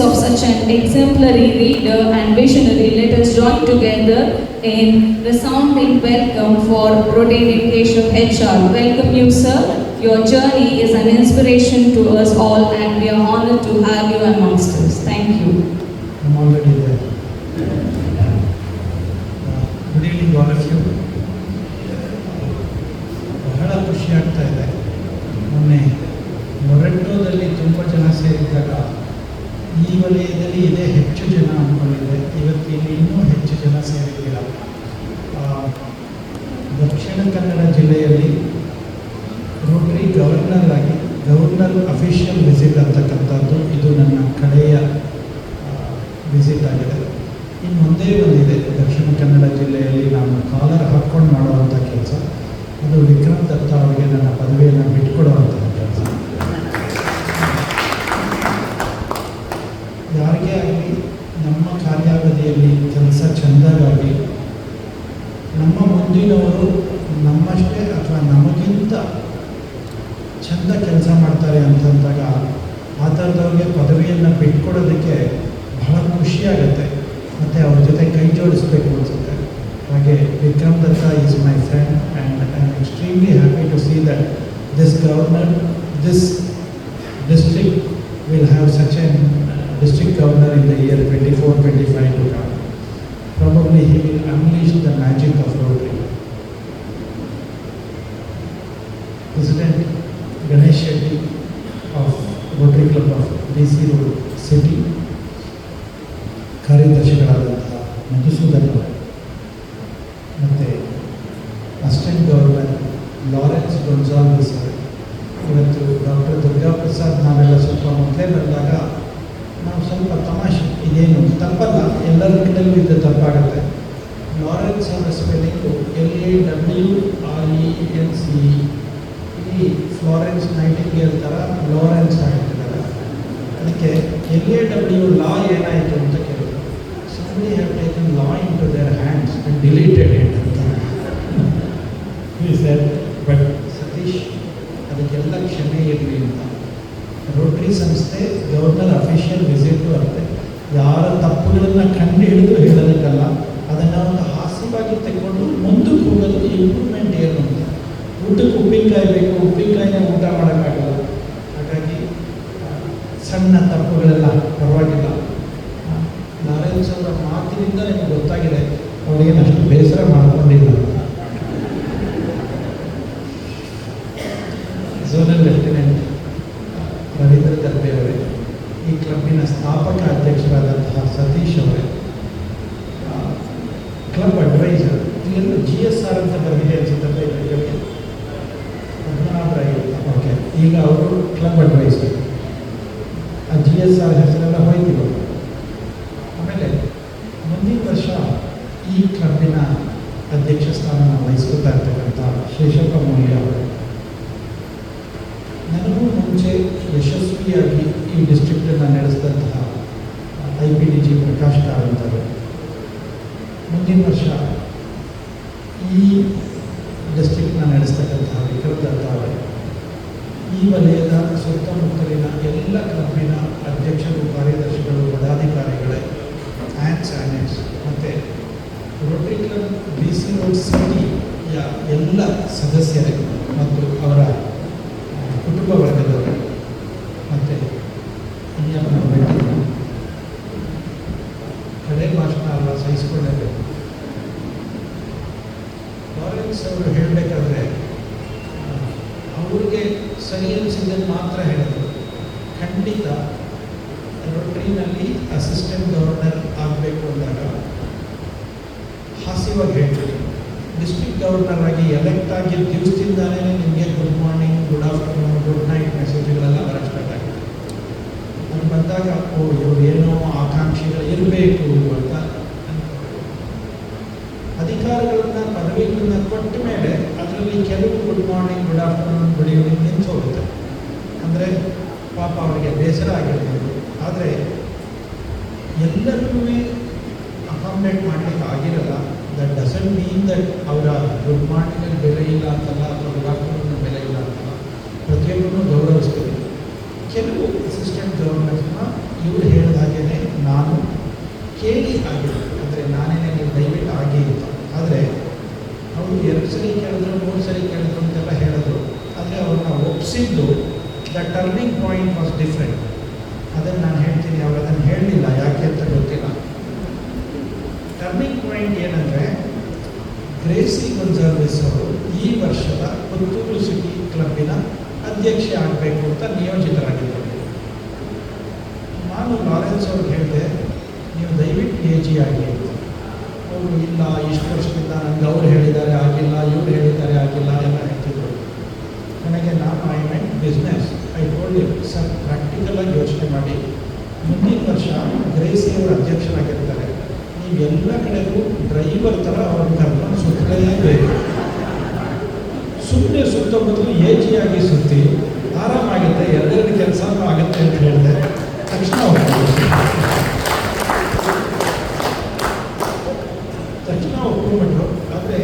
of such an exemplary leader and visionary, let us join together in resounding welcome for rotating Keshav HR. Welcome you, sir. Your journey is an inspiration to us all, and we are honored to have you amongst us. Thank you. I'm already there. Good evening, all of you. ಬಹಳ ಖುಷಿ ಆಗ್ತಾ ಇದೆ. ಮೊನ್ನೆ ಮೊರೆಟ್ಟೋದಲ್ಲಿ ತುಂಬ ಜನ ಸೇರಿದ್ದಾಗ ಈ ವಲಯದಲ್ಲಿ ಇದೇ ಹೆಚ್ಚು ಜನ ಅಂದ್ಕೊಂಡಿದ್ದೆ. ಇವತ್ತು ಇಲ್ಲಿ ಇನ್ನೂ ಹೆಚ್ಚು ಜನ ಸೇರಿದ್ದೀರ. ದಕ್ಷಿಣ ಕನ್ನಡ ಜಿಲ್ಲೆಯಲ್ಲಿ ರೋಟರಿ ಗವರ್ನರ್ ಅಫಿಷಿಯಲ್ ವಿಸಿಟ್ ಅಂತಕ್ಕಂಥದ್ದು ಇದು ನನ್ನ ಕಡೆಯ ವಿಸಿಟ್ ಆಗಿದೆ. ಇನ್ನು ಮುಂದೆ ಬಂದಿದೆ ದಕ್ಷಿಣ ಕನ್ನಡ ಜಿಲ್ಲೆಯಲ್ಲಿ ನಾನು ಕಾಲರ್ ಹಾಕ್ಕೊಂಡು ಮಾಡುವಂಥ ಕೆಲಸ. ಅದು ವಿಕ್ರಮ್ ದತ್ತ ಅವರಿಗೆ ನನ್ನ ಪದವಿಯನ್ನು ಬಿಟ್ಕೊಡುವಂತಹ ಕೆಲಸ. ಯಾರಿಗೇ ಆಗಲಿ ನಮ್ಮ ಕಾರ್ಯಾವಧಿಯಲ್ಲಿ ಕೆಲಸ ಚೆಂದಾಗಿ ನಮ್ಮ ಮುಂದಿನವರು ನಮ್ಮಷ್ಟೇ ಅಥವಾ ನಮಗಿಂತ ಚೆಂದ ಕೆಲಸ ಮಾಡ್ತಾರೆ ಅಂತಂದಾಗ ಆ ಥರದವ್ರಿಗೆ ಪದವಿಯನ್ನು ಬಿಟ್ಕೊಡೋದಕ್ಕೆ ಬಹಳ ಖುಷಿಯಾಗತ್ತೆ ಮತ್ತು ಅವ್ರ ಜೊತೆ ಕೈ ಜೋಡಿಸ್ಬೇಕು ಅನಿಸುತ್ತೆ. ಹಾಗೆ Vikram Datta is my friend and I am extremely happy to see that this district will have such a district governor in the year 24-25 to come. Probably he will unleash the magic of Rotary. President Ganesh Shetty of Rotary Club of DC Road City, ಕಾರ್ಯದರ್ಶಿಗಳಾದಂತಹ ಮಧುಸೂದನ್ ಅವರು ಮತ್ತು assistant governor Lawrence Gonsalves ಅವರು, ಇವತ್ತು doctor Durga Prasad, ನಾವೆಲ್ಲ ಸ್ವಲ್ಪ ಮೊದಲೇ ಬಂದಾಗ ನಾವು ಸ್ವಲ್ಪ ತಮಾಷೆ, ಇದೇನು ತಪ್ಪಲ್ಲ, ಎಲ್ಲರ ಕಡೆಯಲ್ಲೂ ಇದು ತಪ್ಪಾಗುತ್ತೆ. ಲಾರೆನ್ಸ್ ಅವರ ಸ್ಪೆಲ್ಲಿಂಗು LAWRENCE, ಇಲ್ಲಿ ಫ್ಲಾರೆನ್ಸ್ ನೈಟಿಂಗೇಲ್ ಥರ ಲಾರೆನ್ಸ್ ಆಗಿರ್ತಿದ್ದಾರೆ. ಅದಕ್ಕೆ LAW ಲಾ ಏನಾಯಿತು ಅಂತ ಕೇಳಿದ್ರು. somebody have taken law into their hands and deleted it ಅಂತ he said, but ಸತೀಶ್ ಅದಕ್ಕೆಲ್ಲ ಕ್ಷಮೆ ಇರಲಿ ಅಂತ. ರೋಟರಿ ಸಂಸ್ಥೆ ಗವರ್ನರ್ ಅಫಿಷಿಯಲ್ ವಿಸಿಟು ಅಂತೆ ಯಾರ ತಪ್ಪುಗಳನ್ನು ಕಂಡು ಹಿಡಿದು ಹೇಳೋದಕ್ಕಲ್ಲ, ಅದನ್ನು ಒಂದು ಹಾಸ್ಯವಾಗಿ ತೆಗೆದುಕೊಂಡು ಮುಂದಕ್ಕೆ ಹೋಗೋದಕ್ಕೆ ಇಂಪ್ರೂವ್ಮೆಂಟ್ ಏನು ಅಂತ. ಊಟಕ್ಕೆ ಉಪ್ಪಿನಕಾಯಿ ಬೇಕು, ಉಪ್ಪಿನಕಾಯಿನೇ ಊಟ ಮಾಡೋಕ್ಕಾಗಲ್ಲ. ಹಾಗಾಗಿ ಸಣ್ಣ ತಪ್ಪುಗಳೆಲ್ಲ ಪರವಾಗಿಲ್ಲ. ಲಾರೆನ್ಸ್ ಅವರ ಮಾತಿನಿಂದ ನಿಮಗೆ ಗೊತ್ತಾಗಿದೆ ಅವರೇನು ಅಷ್ಟು ಬೇಸರ ಮಾಡಿಕೊಂಡಿಲ್ಲ. ಝೋನಲ್ ಲೆಫ್ಟಿನೆಂಟ್ ರವೀಂದ್ರ ದರ್ಬೆ ಅವರೇ, ಈ ಕ್ಲಬ್ಬಿನ ಸ್ಥಾಪಕ ಅಧ್ಯಕ್ಷರಾದಂತಹ ಸತೀಶ್ ಅವರೇ, ಕ್ಲಬ್ ಅಡ್ವೈಸರ್, ಇಲ್ಲೆಲ್ಲ GSR ಅಂತ ಬರಲಿದೆ ಅನಿಸುತ್ತಲ್ಲ, ಇದಕ್ಕೆ ಓಕೆ, ಈಗ ಅವರು ಕ್ಲಬ್ ಅಡ್ವೈಸರ್. ಆ GSR ಹೆಸರೆಲ್ಲ ಹೋಯ್ತಿಲ್ಲ. ಆಮೇಲೆ ಮುಂದಿನ ವರ್ಷ ಈ ಕ್ಲಬ್ಬಿನ ಅಧ್ಯಕ್ಷ ಸ್ಥಾನ ವಹಿಸ್ಕೊತಾ ಇರ್ತಕ್ಕಂಥ ಶೇಷಪ್ಪ ಮೌಲ್ಯ ಅವರು, ನನಗೂ ಮುಂಚೆ ಯಶಸ್ವಿಯಾಗಿ ಈ ಡಿಸ್ಟ್ರಿಕ್ಟನ್ನು ನಡೆಸಿದಂತಹ IPDG ಪ್ರಕಾಶ್ ಕಾರಂತ್ ಅವರು, ಮುಂದಿನ ವರ್ಷ ಈ ಡಿಸ್ಟ್ರಿಕ್ಟ್ನ ನಡೆಸ್ತಕ್ಕಂತಹ ವಿಕ್ರಮ್ ದತ್ತ ಅವರು, ಈ ವಲಯದ ಸುತ್ತಮುತ್ತಲಿನ ಎಲ್ಲ ಕ್ಲಬ್ಬಿನ ಅಧ್ಯಕ್ಷರು, ಕಾರ್ಯದರ್ಶಿಗಳು, ಪದಾಧಿಕಾರಿಗಳೇ, ಆ್ಯಂಡ್ಸ್ ಮತ್ತು ರೋಟರಿ ಕ್ಲಬ್ DC ರೋಡ್ ಸಿಟಿಯ ಎಲ್ಲ ಸದಸ್ಯರೇ ಮತ್ತು ಅವರ ಕುಟುಂಬ ವರ್ಗದವರು ಮತ್ತು ಇನ್ನೊಬ್ಬ ಭೇಟಿ ಕಡೆ ಭಾಷಣ ಅಲ್ಲ, ಸಹಿಸಿಕೊಳ್ಳಬೇಕು. ಲಾರೆನ್ಸ್ ಅವರು ಹೇಳಬೇಕಾದ್ರೆ ಅವ್ರಿಗೆ ಸರಿ ಅನಿಸಿದ್ದನ್ನು ಮಾತ್ರ ಹೇಳಿದರು. ಖಂಡಿತ ರೋಟರಿನಲ್ಲಿ ಅಸಿಸ್ಟೆಂಟ್ ಗವರ್ನರ್ ಆಗಬೇಕು ಅಂದಾಗ ಹಾಸ್ಯವಾಗಿ ಹೇಳ್ತೀವಿ. ಡಿಸ್ಟ್ರಿಕ್ಟ್ ಗವರ್ನರ್ ಆಗಿ ಎಲೆಕ್ಟ್ ಆಗಿದ್ದ ದಿವಸದಿಂದಾನೇ ನಿಮಗೆ good morning, good afternoon, good night ಮೆಸೇಜ್ಗಳೆಲ್ಲ ಬರೋಕ್ಕೆ ಸ್ಟಾರ್ಟ್ ಆಗಿದೆ. ಅದು ಬಂದಾಗ ಇವರು ಏನೋ ಆಕಾಂಕ್ಷಿಗಳು ಇರಬೇಕು ಅಂತ ಅಧಿಕಾರಗಳನ್ನು, ಪದವಿಗಳನ್ನು ಕೊಟ್ಟ ಮೇಲೆ ಅದರಲ್ಲಿ ಕೆಲವು good morning, good afternoon, good evening ನಿಂತು ಹೋಗುತ್ತೆ. ಅಂದರೆ ಪಾಪ ಅವರಿಗೆ ಬೇಸರ ಆಗಿರ್ಬೋದು. ಆದರೆ ಎಲ್ಲರಿಗೂ ಅಕಾಮಡೇಟ್ ಮಾಡಲಿಕ್ಕೆ ಆಗಿರಲ್ಲ. ದಟ್ ಡಸಂಟ್ ಮೀನ್ ದಟ್ ಅವರ ಗುಡ್ ಮಾರ್ನಿಂಗಲ್ಲಿ ಬೆಲೆ ಇಲ್ಲ ಅಂತಲ್ಲ, ಅಥವಾ ಗುಡ್ ಆಫ್ಟರ್ನೂನ್ ಬೆಲೆ ಇಲ್ಲ ಅಂತಲ್ಲ. ಪ್ರತಿಯೊಬ್ಬರನ್ನು ಗೌರವಿಸ್ತೀವಿ. ಕೆಲವು ಅಸಿಸ್ಟೆಂಟ್ ಗವರ್ನರ್ಸ್ನ ಈ ಇವ್ರು ಹೇಳಿದ ಹಾಗೇ ನಾನು ಕೇಳಿ ಆಗಿದೆ, ಅಂದರೆ ನಾನೇನೆ ನೀವು ದಯವಿಟ್ಟು ಆಗಿ ಅಂತ. ಆದರೆ ಅವರು 2 ಸರಿ ಕೇಳಿದ್ರು 3 ಸರಿ ಕೇಳಿದ್ರು ಅಂತೆಲ್ಲ ಹೇಳಿದ್ರು. ಆದರೆ ಅವ್ರನ್ನ ಒಪ್ಪಿಸಿದ್ದು the turning point was different. ಅದನ್ನು ನಾನು ಹೇಳ್ತೀನಿ, ಅವ್ರು ಅದನ್ನು ಹೇಳಲಿಲ್ಲ, ಯಾಕೆ ಅಂತ ಗೊತ್ತಿಲ್ಲ. ಟರ್ನಿಂಗ್ ಪಾಯಿಂಟ್ ಏನಂದರೆ, ಗ್ರೇಸಿ ಗೊನ್ಸಾಲ್ವಿಸ್ ಅವರು ಈ ವರ್ಷದ ಪುತ್ತೂರು ಸಿಟಿ ಕ್ಲಬ್ಬಿನ ಅಧ್ಯಕ್ಷೆ ಆಗಬೇಕು ಅಂತ ನಿಯೋಜಿತರಾಗಿದ್ದರು. ನಾನು ಲಾರೆನ್ಸ್ ಅವ್ರಿಗೆ ಹೇಳಿದೆ, ನೀವು ದಯವಿಟ್ಟು AG ಆಗಿ ಅಂತ. ಅವರು ಇಲ್ಲ, ಇಷ್ಟು ವರ್ಷದಿಂದ ನನಗೆ ಅವ್ರು ಹೇಳಿದ್ದಾರೆ ಆಗಿಲ್ಲ, ಇವ್ರು ಹೇಳಿದ್ದಾರೆ ಆಗಿಲ್ಲ ಎಲ್ಲ ಹೇಳ್ತಿದ್ರು. ನನಗೆ I meant business. I told you sir, ಪ್ರಾಕ್ಟಿಕಲಾಗಿ ಯೋಚನೆ ಮಾಡಿ, ಮುಂದಿನ ವರ್ಷ ಗ್ರೇಸಿ ಅವರು ಅಧ್ಯಕ್ಷರಾಗಿರ್ತಾರೆ. ನೀವು ಎಲ್ಲ ಕಡೆಗೂ ಡ್ರೈವರ್ ಥರ ಅವ್ರನ್ನ ಕರ್ಕೊಂಡು ಸುತ್ತಲೇಬೇಕು. ಸುಮ್ಮನೆ ಸುತ್ತೋ ಬದಲು AG ಆಗಿ ಸುತ್ತಿ ಆರಾಮಾಗುತ್ತೆ, ಎರಡೆರಡು ಕೆಲಸನೂ ಆಗುತ್ತೆ ಅಂತ ಹೇಳಿದೆ. ತಕ್ಷಣ ಒಪ್ಕೊಂಡ್ಬಿಟ್ರು. ಆದರೆ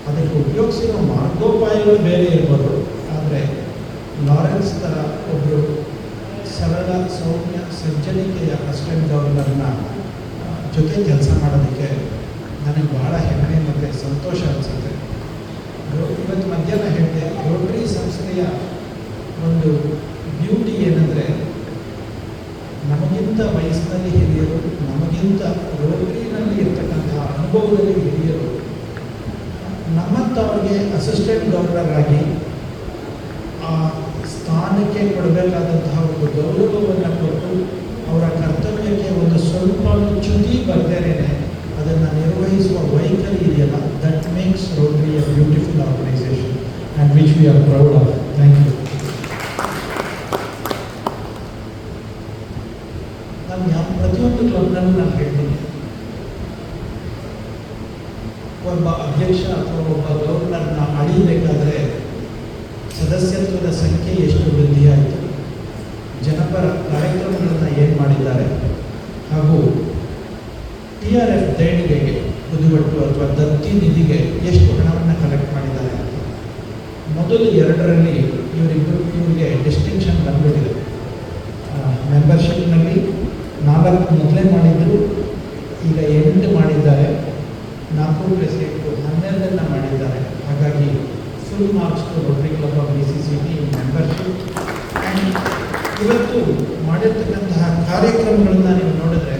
ಅದಕ್ಕೆ ಉಪಯೋಗಿಸಿರೋ ಮಾರ್ಗೋಪಾಯಗಳು ಬೇರೆ ಇರ್ಬೋದು. ಆದರೆ ಲಾರೆನ್ಸ್ ಥರ ಒಬ್ಬರು ಸರಳ ಸೌಮ್ಯ ಸಜ್ಜನಿಕೆಯ ಅಸಿಸ್ಟೆಂಟ್ ಗವರ್ನರ್ನ ಜೊತೆ ಕೆಲಸ ಮಾಡೋದಕ್ಕೆ ನನಗೆ ಬಹಳ ಹೆಮ್ಮೆ ಮತ್ತು ಸಂತೋಷ ಅನಿಸುತ್ತೆ. ಇವತ್ತು ಮಧ್ಯಾಹ್ನ ಹೇಳಿದೆ, ರೋಟರಿ ಸಂಸ್ಥೆಯ ಒಂದು ಬ್ಯೂಟಿ ಏನಂದರೆ, ನಮಗಿಂತ ವಯಸ್ಸಿನಲ್ಲಿ ಹಿರಿಯರು, ನಮಗಿಂತ ರೋಟರಿನಲ್ಲಿ ಇರ್ತಕ್ಕಂತಹ ಅನುಭವದಲ್ಲಿ ಹಿರಿಯರು ನಮ್ಮಂಥವ್ರಿಗೆ ಅಸಿಸ್ಟೆಂಟ್ ಗವರ್ನರ್ ಆಗಿ ಆ ಸ್ಥಾನಕ್ಕೆ ಕೊಡಬೇಕಾದಂತಹ ಒಂದು ಗೌರವವನ್ನು ಕೊಟ್ಟು ಅವರ ಕರ್ತವ್ಯಕ್ಕೆ ಒಂದು ಸ್ವಲ್ಪ ಚ್ಯುತಿ ಬರ್ದೇನೆ ಅದನ್ನು ನಿರ್ವಹಿಸುವ ವೈಖರಿ ಇದೆಯಲ್ಲ, that makes Rotary a beautiful organisation and which we are proud of. Thank you. ನಾನು ಪ್ರತಿಯೊಂದು ಕ್ಲಬ್ನಲ್ಲೂ ನಾನು ಹೇಳ್ತೀನಿ, ಒಬ್ಬ ಅಧ್ಯಕ್ಷ ಅಥವಾ ಒಬ್ಬ ಗವರ್ನರ್ನ ಅಳಿಬೇಕಾದ್ರೆ ಸದಸ್ಯತ್ವದ ಸಂಖ್ಯೆ ಎಷ್ಟು ವೃದ್ಧಿಯಾಯಿತು, ಜನಪರ ಕಾರ್ಯಕ್ರಮಗಳನ್ನು ಏನು ಮಾಡಿದ್ದಾರೆ, ಹಾಗೂ TRF ದೇಣಿಗೆಗೆ ಬುದ್ಧಿಪಟ್ಟು ಅಥವಾ ದತ್ತಿ ನಿಧಿಗೆ ಎಷ್ಟು ಹಣವನ್ನು ಕಲೆಕ್ಟ್ ಮಾಡಿದ್ದಾರೆ ಅಂತ. ಮೊದಲು 2ರಲ್ಲಿ ಇವರಿಗೆ ಡಿಸ್ಟಿಂಕ್ಷನ್ ಬಂದ್ಬಿಟ್ಟಿದೆ. ಮೆಂಬರ್ಶಿಪ್ನಲ್ಲಿ 4 ಮೊದಲೇ ಮಾಡಿದ್ರು, ಈಗ 8 ಮಾಡಿದ್ದಾರೆ. 4 + 8 12 ಮಾಡಿದ್ದಾರೆ. ಹಾಗಾಗಿ full marks to Rotary club of BCCT membership. And ಇವತ್ತು ಮಾಡಿರ್ತಕ್ಕಂತಹ ಕಾರ್ಯಕ್ರಮಗಳನ್ನು ನೀವು ನೋಡಿದ್ರೆ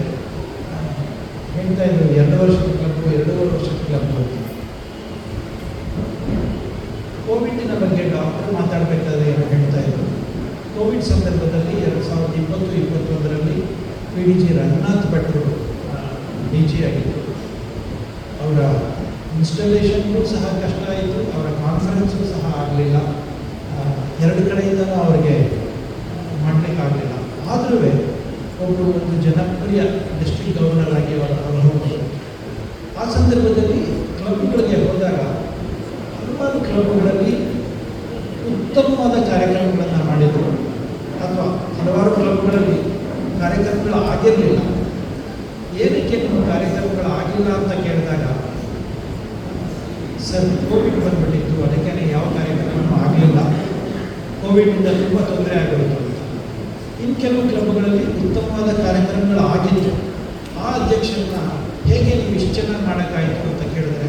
ಹೇಳ್ತಾ ಇದ್ರು, 2 ವರ್ಷದ ಕ್ಲಬ್ಬು, 2.5 ವರ್ಷದ ಕ್ಲಬ್ಬು. ಕೋವಿಡ್ನ ಬಗ್ಗೆ ಡಾಕ್ಟರ್ ಮಾತಾಡಬೇಕಾದ್ರೆ ಹೇಳ್ತಾ ಇದ್ರು, ಕೋವಿಡ್ ಸಂದರ್ಭದಲ್ಲಿ 2020-21ರಲ್ಲಿ PDG ರಂಗನಾಥ್ ಭಟ್ರು DG ಆಗಿದ್ದರು. ಅವರ ಇನ್ಸ್ಟಾಲೇಷನ್ಗೂ ಸಹ ಕಷ್ಟ ಆಯಿತು, ಅವರ ಕಾನ್ಫರೆನ್ಸು ಸಹ ಆಗಲಿಲ್ಲ. 2 ಕಡೆಯಿಂದಲೂ ಅವರಿಗೆ ಮಾಡಲಿಕ್ಕಾಗಲಿಲ್ಲ. ಆದರೂ ಒಬ್ಬರು ಒಂದು ಜನಪ್ರಿಯ ಡಿಸ್ಟ್ರಿಕ್ಟ್ ಗವರ್ನರ್ ಆಗಿ ಅವರು ಹೋದರು. ಆ ಸಂದರ್ಭದಲ್ಲಿ ಕ್ಲಬ್ಗಳಿಗೆ ಹೋದಾಗ ಹಲವಾರು ಕ್ಲಬ್ಗಳಲ್ಲಿ ಉತ್ತಮವಾದ ಕಾರ್ಯಕ್ರಮಗಳನ್ನು ಮಾಡಿದರು, ಅಥವಾ ಹಲವಾರು ಕ್ಲಬ್ಗಳಲ್ಲಿ ಕಾರ್ಯಕ್ರಮಗಳು ಆಗಿರಲಿಲ್ಲ. ಏನಕ್ಕೆ ನಿಮ್ಮ ಕಾರ್ಯಕ್ರಮಗಳು ಆಗಿಲ್ಲ ಅಂತ ಕೇಳಿದಾಗ, ಸರ್ ಕೋವಿಡ್ ಬಂದ್ಬಿಟ್ಟಿತ್ತು, ಅದಕ್ಕೆ ಯಾವ ಕಾರ್ಯಕ್ರಮವೂ ಆಗಲಿಲ್ಲ, ಕೋವಿಡ್ನಿಂದ ತುಂಬ ತೊಂದರೆ ಆಗಿರುತ್ತೆ ಅಂತ. ಇನ್ನು ಕೆಲವು ಕ್ಲಬ್ಗಳಲ್ಲಿ ಉತ್ತಮವಾದ ಕಾರ್ಯಕ್ರಮಗಳು ಆಗಿತ್ತು. ಆ ಅಧ್ಯಕ್ಷರನ್ನ ಹೇಗೆ ನೀವು ಇಷ್ಟು ಚೆನ್ನಾಗಿ ಮಾಡೋಕ್ಕಾಯಿತು ಅಂತ ಕೇಳಿದ್ರೆ,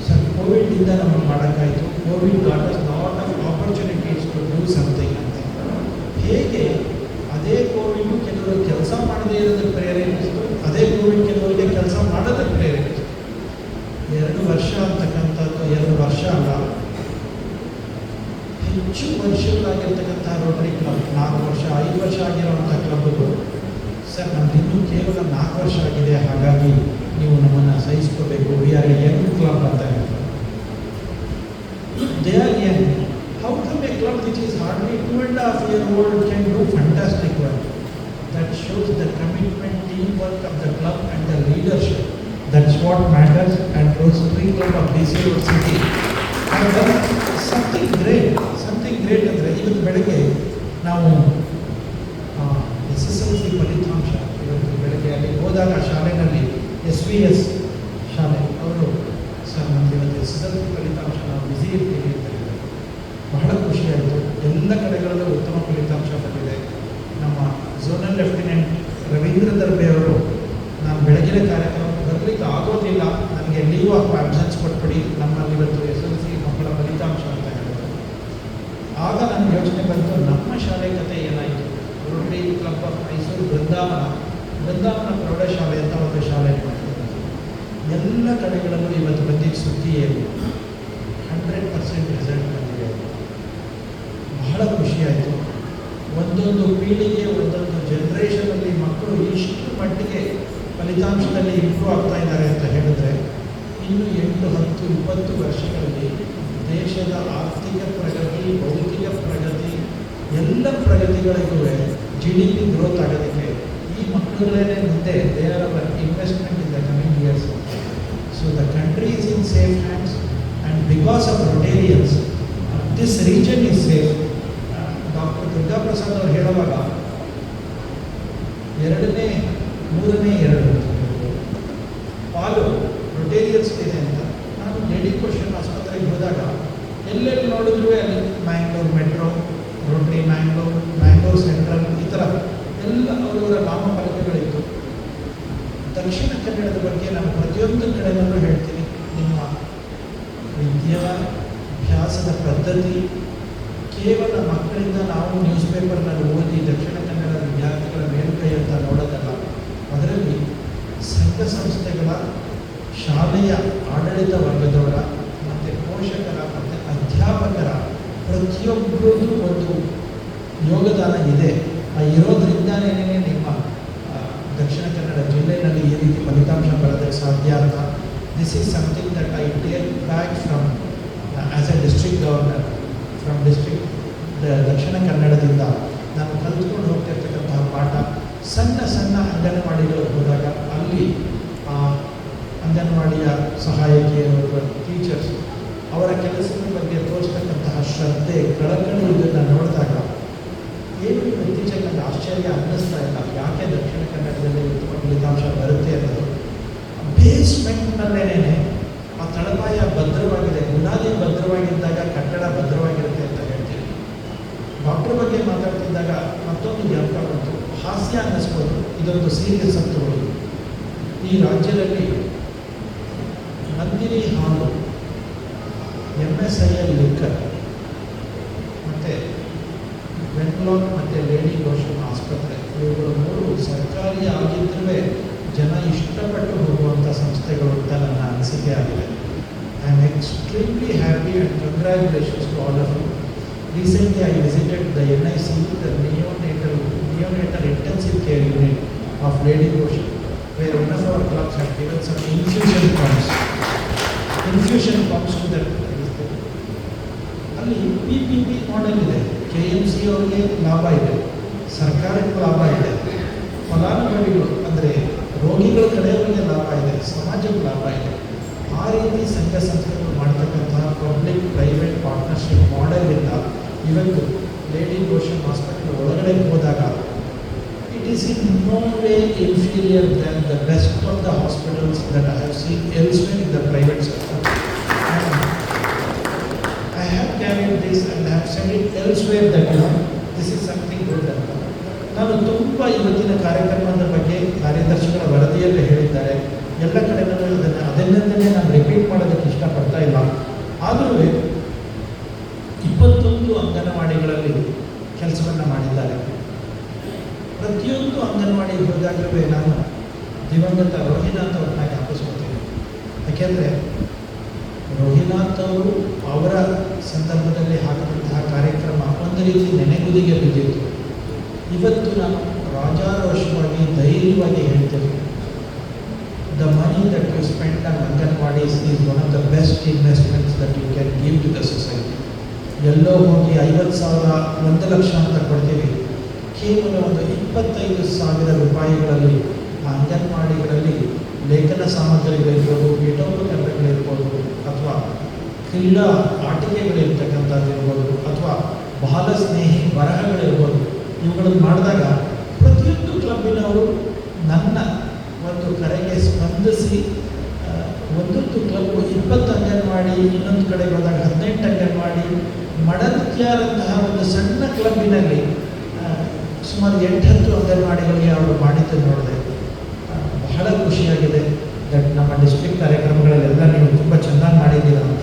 ಸರ್ ಕೋವಿಡ್ನಿಂದ ನಮಗೆ ಮಾಡೋಕ್ಕಾಯಿತು, Covid got us lot of opportunities to do something ಅಂತ. ಹೇಗೆ ಅದೇ ಕೋವಿಡ್ ಕೆಲವರು ಕೆಲಸ ಮಾಡದೇ ಇರೋದಕ್ಕೆ ಪ್ರೇರೇಪಿಸಿತು, ಅದೇ ಕೋವಿಡ್ ಕೆಲವರಿಗೆ ಕೆಲಸ ಮಾಡೋದಕ್ಕೆ ಪ್ರೇರೇಪಿಸಿತು. 2 ವರ್ಷ ಅಂತಕ್ಕಂಥದ್ದು 2 ವರ್ಷ ಅಲ್ಲ, ಹೆಚ್ಚು ವರ್ಷಗಳಾಗಿರ್ತಕ್ಕಂಥ ರೋಟರಿ ಕ್ಲಬ್, 4 ವರ್ಷ 5 ವರ್ಷ ಆಗಿರೋವಂಥ ಕ್ಲಬ್ಗಳು, ಸರ್ ನಮ್ದು ಇನ್ನೂ ಕೇವಲ 4 ವರ್ಷ ಆಗಿದೆ, ಹಾಗಾಗಿ ನೀವು ನಮ್ಮನ್ನು ಸಹಿಸ್ಕೋಬೇಕು, we are a young club ಅಂತ ಹೇಳ್ತಾರೆ. They are young. How come a club which is hardly 2.5 years old can do fantastic work? That shows the commitment, teamwork of the club and the leadership. That's what matters, and Rotary Club of BC Road City have done something great. ಅಂದರೆ ಇವತ್ತು ಬೆಳಗ್ಗೆ ನಾವು SSLC ಫಲಿತಾಂಶ, ಇವತ್ತು ಬೆಳಗ್ಗೆ ಅಲ್ಲಿ ಹೋದಾಗ ಶಾಲೆಯಲ್ಲಿ SVS ಶಾಲೆ ಅವರು, ಸರ್ ನಮ್ಮದು ಇವತ್ತು SSLC ಫಲಿತಾಂಶ ನಾವು ಬ್ಯುಸಿ ಇರ್ತೀವಿ ಅಂತ ಹೇಳಿದ್ದಾರೆ. ಬಹಳ ಖುಷಿಯಾಯಿತು. ಎಲ್ಲ ಕಡೆಗಳಲ್ಲೂ ಉತ್ತಮ ಫಲಿತಾಂಶ ಬಂದಿದೆ. ನಮ್ಮ ಝೋನಲ್ ಲೆಫ್ಟಿನೆಂಟ್ ರವೀಂದ್ರ ದರ್ಬೆ ಅವರು ನಾನು ಬೆಳಗಿನ ಕಾರ್ಯಕ್ರಮಕ್ಕೆ ಬರಲಿಕ್ಕೆ ಆಗೋದಿಲ್ಲ, ನನಗೆ ಲೀವ್ ಆಫ್ ಆಬ್ಸೆನ್ಸ್ ಕೊಟ್ಬಿಡಿ, ನಮ್ಮಲ್ಲಿ ಇವತ್ತು SLC ಮಕ್ಕಳ ಫಲಿತಾಂಶ ಅಂತ ಹೇಳಿದ್ರು. ಆಗ ನನಗೆ ಯೋಚನೆ ಬಂತು, ನಮ್ಮ ಶಾಲೆ ಕತೆ ಏನಾಯಿತು. ರೋಟರಿ ಕ್ಲಬ್ ಆಫ್ ಮೈಸೂರು ಬೃಂದಾವನ ಪ್ರೌಢಶಾಲೆ ಅಂತ ಒಂದು ಶಾಲೆ ಮಾಡ್ತಿದ್ದಾರೆ. ಎಲ್ಲ ಕಡೆಗಳಲ್ಲೂ ಇವತ್ತು ಬಂದಿದ್ದ ಸುದ್ದಿ ಏನು, 100% ರಿಸಲ್ಟ್ ಬಂದಿದೆ. ಬಹಳ ಖುಷಿಯಾಯಿತು. ಒಂದೊಂದು ಪೀಳಿಗೆ, ಒಂದೊಂದು ಜನ್ರೇಷನಲ್ಲಿ ಮಕ್ಕಳು ಇಷ್ಟು ಮಟ್ಟಿಗೆ ಫಲಿತಾಂಶದಲ್ಲಿ ಇಂಪ್ರೂವ್ ಆಗ್ತಾ ಇದ್ದಾರೆ ಅಂತ ಹೇಳಿದ್ರೆ, ಇನ್ನು 8, 10, 20 ವರ್ಷಗಳಲ್ಲಿ ದೇಶದ ಆರ್ಥಿಕ ಪ್ರಗತಿ, ಭೌತಿಕ ಪ್ರಗತಿ, ಎಲ್ಲ ಪ್ರಗತಿಗಳಿಗೂ GDP ಗ್ರೋತ್ ಆಗೋದಕ್ಕೆ ಈ ಮಕ್ಕಳುಗಳೇ ಮುಂದೆ they are our investment in the coming years. So the country is in safe hands and because of Rotarians this region is safe. Doctor Durgaprasad ಅವರು ಹೇಳುವಾಗ 2ನೇ 3ನೇ 2 ಪಾಲು ರೊಟೇರಿಯನ್ಸ್ ಇದೆ ಅಂತ. ನಾನು ಲೇಡಿ ಕ್ವಶನ್ ಆಸ್ಪತ್ರೆಗೆ ಹೋದಾಗ ಎಲ್ಲೆಲ್ಲಿ ನೋಡಿದ್ರು ಅಲ್ಲಿ Mangalore metro, Rotary Mangalore central, ಈ ಥರ ಎಲ್ಲ ಅವರವರ ನಾಮಫಲಕಗಳಿತ್ತು. ದಕ್ಷಿಣ ಕನ್ನಡದ ಬಗ್ಗೆ ನಾನು ಪ್ರತಿಯೊಂದು ಕಡೆಯಲ್ಲೂ ಹೇಳ್ತೀನಿ, ನಿಮ್ಮ ವಿದ್ಯಾಭ್ಯಾಸದ ಪದ್ಧತಿ ಕೇವಲ ಮಕ್ಕಳಿಂದ ನಾವು ನ್ಯೂಸ್ ಪೇಪರ್ನಲ್ಲಿ ಓದಿ ದಕ್ಷಿಣ ಕನ್ನಡ ವಿದ್ಯಾರ್ಥಿಗಳ ಮೇಲುಕೈ ಅಂತ ನೋಡೋದಲ್ಲ. ಅದರಲ್ಲಿ ಸಂಘ ಸಂಸ್ಥೆಗಳ, ಶಾಲೆಯ ಆಡಳಿತ ವರ್ಗದವರ ಮತ್ತು ಪೋಷಕರ ಮತ್ತು ಅಧ್ಯಾಪಕರ ಪ್ರತಿಯೊಬ್ಬರದ್ದು ಒಂದು ಯೋಗದಾನ ಇದೆ. ಇರೋದ್ರಿಂದನೇ ನಿಮ್ಮ ದಕ್ಷಿಣ ಕನ್ನಡ ಜಿಲ್ಲೆಯಲ್ಲಿ ಈ ರೀತಿ ಫಲಿತಾಂಶ ಬರೋದಕ್ಕೆ ಸಾಧ್ಯ ಅಂತ. This is something that I take back from as A district governor from district ದಕ್ಷಿಣ ಕನ್ನಡದಿಂದ ನಾನು ಕಲಿತ್ಕೊಂಡು ಹೋಗ್ತಿರ್ತಕ್ಕಂತಹ ಪಾಠ. ಸಣ್ಣ ಸಣ್ಣ ಅಂಗನವಾಡಿಗಳಿಗೆ ಹೋದಾಗ ಅಲ್ಲಿ ಅಂಗನವಾಡಿಯ ಸಹಾಯಕಿಯರು, ಟೀಚರ್ಸ್, ಅವರ ಕೆಲಸದ ಬಗ್ಗೆ ತೋರಿಸ್ತಕ್ಕಂತಹ ಶ್ರದ್ಧೆ, ಕಳಕಳಿ ಇದನ್ನು ನೋಡಿದಾಗ ಏನು ಇತ್ತೀಚೆಗೆ ನನಗೆ ಆಶ್ಚರ್ಯ ಅನ್ನಿಸ್ತಾ ಇಲ್ಲ, ಯಾಕೆ ದಕ್ಷಿಣ ಕನ್ನಡದಲ್ಲಿ ಉತ್ತಮ ಫಲಿತಾಂಶ ಬರುತ್ತೆ ಅನ್ನೋದು. ಬೇಸ್ಮೆಂಟ್ನಲ್ಲೇನೆ ಆ ತಳಪಾಯ ಭದ್ರವಾಗಿದೆ, ಬುನಾದಿ ಭದ್ರವಾಗಿದ್ದಾಗ ಕಟ್ಟಡ ಭದ್ರವಾಗಿರುತ್ತೆ ಅಂತ ಹೇಳ್ತೀವಿ. ಡಾಕ್ಟರ್ ಬಗ್ಗೆ ಮಾತಾಡ್ತಿದ್ದಾಗ ಮತ್ತೊಂದು ಜ್ಞಾಪಕ ಬಂತು, ಹಾಸ್ಯ ಅನ್ನಿಸ್ಬೋದು, ಇದೊಂದು ಸೀರಿಯಸ್ ಅಂತ ತಗೊಳ್ಳಿ. ಈ ರಾಜ್ಯದಲ್ಲಿ ನಂದಿನಿ ಹಾಲು, MSIL ಲಿಕ್ಕರ್ ಮತ್ತು ವೆನ್ಲಾಕ್ ಮತ್ತು ಲೇಡಿ ಲೋಷನ್ ಆಸ್ಪತ್ರೆ, ಇವುಗಳು 3 ಸರ್ಕಾರಿ ಆಗಿದ್ದರೆ ಜನ ಇಷ್ಟಪಟ್ಟು ಹೋಗುವಂಥ ಸಂಸ್ಥೆಗಳು ಅಂತ ನನ್ನ ಅನಿಸಿಕೆ ಆಗಿದೆ. I am extremely happy and congratulations to all of you. Recently I visited the NICU, the neonatal intensive care unit of Lady Ocean, where one of our clubs had given some infusion pumps to that. ಅಲ್ಲಿ PPP model ಇದೆ. KMC ಅವರಿಗೆ ಲಾಭ ಇದೆ, ಸರ್ಕಾರಕ್ಕೆ ಲಾಭ ಇದೆ, ಫಲಾನುಭವಿಗಳು ಅಂದರೆ ರೋಗಿಗಳ ಕಡೆಯವರಿಗೆ ಲಾಭ ಇದೆ, ಸಮಾಜಕ್ಕೆ ಲಾಭ ಇದೆ. ಆ ರೀತಿ ಸಂಘ ಸಂಸ್ಥೆಗಳು ಮಾಡ್ತಕ್ಕಂತಹ ಪಬ್ಲಿಕ್ ಪ್ರೈವೇಟ್ ಪಾರ್ಟ್ನರ್ಶಿಪ್ ಮಾಡೆಲಿಂದ ಇವತ್ತು ಲೇಡಿ ಓಷನ್ ಹಾಸ್ಪಿಟಲ್ ಒಳಗಡೆ ಹೋದಾಗ it is in no way inferior than the best of the hospitals that I have seen elsewhere in the private sector. I have carried this and have said it elsewhere that this is something good ಅಂತ. ನಾನು ತುಂಬ ಇವತ್ತಿನ ಕಾರ್ಯಕ್ರಮದ ಬಗ್ಗೆ ಕಾರ್ಯದರ್ಶಿಗಳ ವರದಿಯಲ್ಲೇ ಹೇಳಿದ್ದಾರೆ, ಎಲ್ಲ ಕಡೆನೂ ಅದನ್ನೇ ನಾನು ರಿಪೀಟ್ ಮಾಡೋದಕ್ಕೆ ಇಷ್ಟಪಡ್ತಾ ಇಲ್ಲ. ಆದರೂ 21 ಅಂಗನವಾಡಿಗಳಲ್ಲಿ ಕೆಲಸವನ್ನು ಮಾಡಿದ್ದಾರೆ. ಪ್ರತಿಯೊಂದು ಅಂಗನವಾಡಿಗೆ ಹೋದಾಗಲೂ ನಾನು ದಿವಂಗತ ರೋಹಿನಾಥ್ ಅವ್ರನ್ನ ಜ್ಞಾಪಿಸ್ಕೊತೀನಿ. ಯಾಕೆಂದರೆ ರೋಹಿನಾಥ್ ಅವರು ಅವರ ಸಂದರ್ಭದಲ್ಲಿ ಹಾಕಿದಂತಹ ಕಾರ್ಯಕ್ರಮ ಒಂದು ರೀತಿ ನೆನೆಗುದಿಗೆ ಬಿದ್ದಿತ್ತು. ಇವತ್ತು ನಾನು ರಾಜಾರೋಷವಾಗಿ ಧೈರ್ಯವಾಗಿ ಹೇಳ್ತೇನೆ, the money that you spend on Anganwadis is one of the best investments that you can give to the society. ಎಲ್ಲೋ ಹೋಗಿ 50,000, 1 ಲಕ್ಷ ಅಂತ ಕೊಡ್ತೀವಿ. ಕೇವಲ ಒಂದು 25,000 ರೂಪಾಯಿಗಳಲ್ಲಿ ಆ ಅಂಗನವಾಡಿಗಳಲ್ಲಿ ಲೇಖನ ಸಾಮಗ್ರಿಗಳಿರ್ಬೋದು, ಪೀಠೋಪಕರಣಗಳಿರ್ಬೋದು, ಅಥವಾ ಕ್ರೀಡಾ ಆಟಿಕೆಗಳಿರ್ತಕ್ಕಂಥದ್ದಿರ್ಬೋದು, ಅಥವಾ ಬಾಲ ಸ್ನೇಹಿ ಬರಹಗಳಿರ್ಬೋದು, ಇವುಗಳನ್ನು ಮಾಡಿದಾಗ ಪ್ರತಿಯೊಂದು ಕ್ಲಬ್ಬಿನವರು ನನ್ನ ಒಂದು ಕರೆಗೆ ಸ್ಪಂದಿಸಿ ಒಂದೊಂದು ಕ್ಲಬ್ 20 ಅಂಗನವಾಡಿ, ಇನ್ನೊಂದು ಕಡೆಗೆ ಹೋದಾಗ 18 ಅಂಗನವಾಡಿ, ಮಡತ್ಯಾರಂತಹ ಒಂದು ಸಣ್ಣ ಕ್ಲಬ್ಬಿನಲ್ಲಿ ಸುಮಾರು 8-10 ಅಂಗನವಾಡಿಗಳಿಗೆ ಅವರು ಮಾಡಿದ್ದು ನೋಡಿದೆ. ಬಹಳ ಖುಷಿಯಾಗಿದೆ. ದಟ್ ನಮ್ಮ ಡಿಸ್ಟ್ರಿಕ್ಟ್ ಕಾರ್ಯಕ್ರಮಗಳಲ್ಲೆಲ್ಲ ನೀವು ತುಂಬ ಚೆನ್ನಾಗಿ ಮಾಡಿದ್ದೀರ ಅಂತ.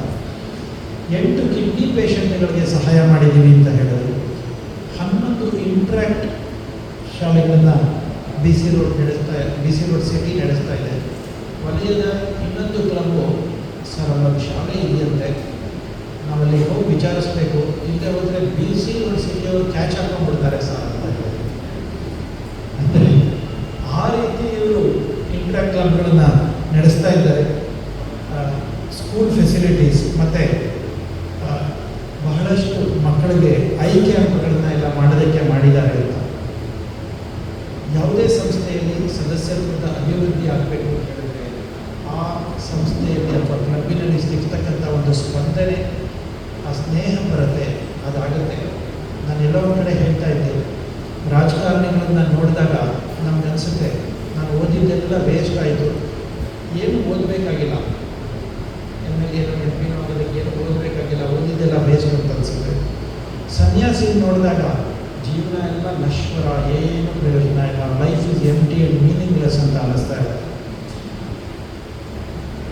8 ಕಿಡ್ನಿ ಪೇಷಂಟ್ಗಳಿಗೆ ಸಹಾಯ ಮಾಡಿದ್ದೀವಿ ಅಂತ ಹೇಳಿದ್ರು. 11 ಇಂಟ್ರ್ಯಾಕ್ಟ್ ಶಾಲೆಗಳನ್ನು ಬಿ ಸಿ ರೋಡ್ ಸಿಟಿ ನಡೆಸ್ತಾ ಇದೆ. ವಲಯದ ಇನ್ನೊಂದು ಕ್ಲಬ್ಬು, ಸರ್ ಅಲ್ಲೊಂದು ಶಾಲೆ ಇದೆಯಂತೆ, ನಾವಲ್ಲಿ ಹೋಗಿ ವಿಚಾರಿಸ್ಬೇಕು, ಇಲ್ಲದೆ ಹೋದರೆ ಬಿ ಸಿ ರೋಡ್ ಸಿಟಿಯವರು ಕ್ಯಾಚ್ ಹಾಕೊಂಡ್ಬಿಡ್ತಾರೆ ಸರ್ ಅಂತ ಹೇಳಿ. ಅಂದರೆ ಆ ರೀತಿ ಇವರು ಇಂಟ್ರ್ಯಾಕ್ಟ್ ಕ್ಲಬ್ಗಳನ್ನು ನಡೆಸ್ತಾ ಇದ್ದಾರೆ. ಸ್ಕೂಲ್ ಫೆಸಿಲಿಟೀಸ್ ಮತ್ತು ಬಹಳಷ್ಟು ಮಕ್ಕಳಿಗೆ ಐಕ್ಯ ಅಂಕಗಳನ್ನ ಎಲ್ಲ ಮಾಡೋದಕ್ಕೆ ಮಾಡಿದ್ದಾರೆ ಅಂತ. ಯಾವುದೇ ಸಂಸ್ಥೆಯಲ್ಲಿ ಸದಸ್ಯತ್ವದ ಅಭಿವೃದ್ಧಿ ಆಗಬೇಕು ಅಂತ ಹೇಳಿದ್ರೆ ಆ ಸಂಸ್ಥೆಯಲ್ಲಿ ಅಥವಾ ಕ್ಲಬ್ಬಿನಲ್ಲಿ ಸಿಗ್ತಕ್ಕಂಥ ಒಂದು ಸ್ಪಂದನೆ, ಆ ಸ್ನೇಹ ಬರುತ್ತೆ, ಅದಾಗುತ್ತೆ. ನಾನು ಎಲ್ಲೋ ಕಡೆ ಹೇಳ್ತಾ ಇದ್ದೆ, ರಾಜಕಾರಣಿಗಳನ್ನ ನೋಡಿದಾಗ ನಮಗನ್ಸುತ್ತೆ ನಾನು ಓದಿದ್ದೆಲ್ಲ ವೇಸ್ಟ್ ಆಯಿತು, ಏನು ಓದಬೇಕಾಗಿಲ್ಲ, ಎಮ್.ಎಲ್.ಎ ಆಗೋದಕ್ಕೆ ಏನು ಓದಬೇಕಾಗಿಲ್ಲ, ಓದಿದ್ದೆಲ್ಲ ವೇಸ್ಟ್ ಅಂತ ಅನಿಸುತ್ತೆ. ಸನ್ಯಾಸಿ ನೋಡಿದಾಗ ಜೀವನ ಎಲ್ಲ ನಶ್ವರ, ಏನು ಪ್ರಯೋಜನ ಇಲ್ಲ, life is empty and meaningless ಅಂತ ಅನ್ನಿಸ್ತಾ ಇದೆ.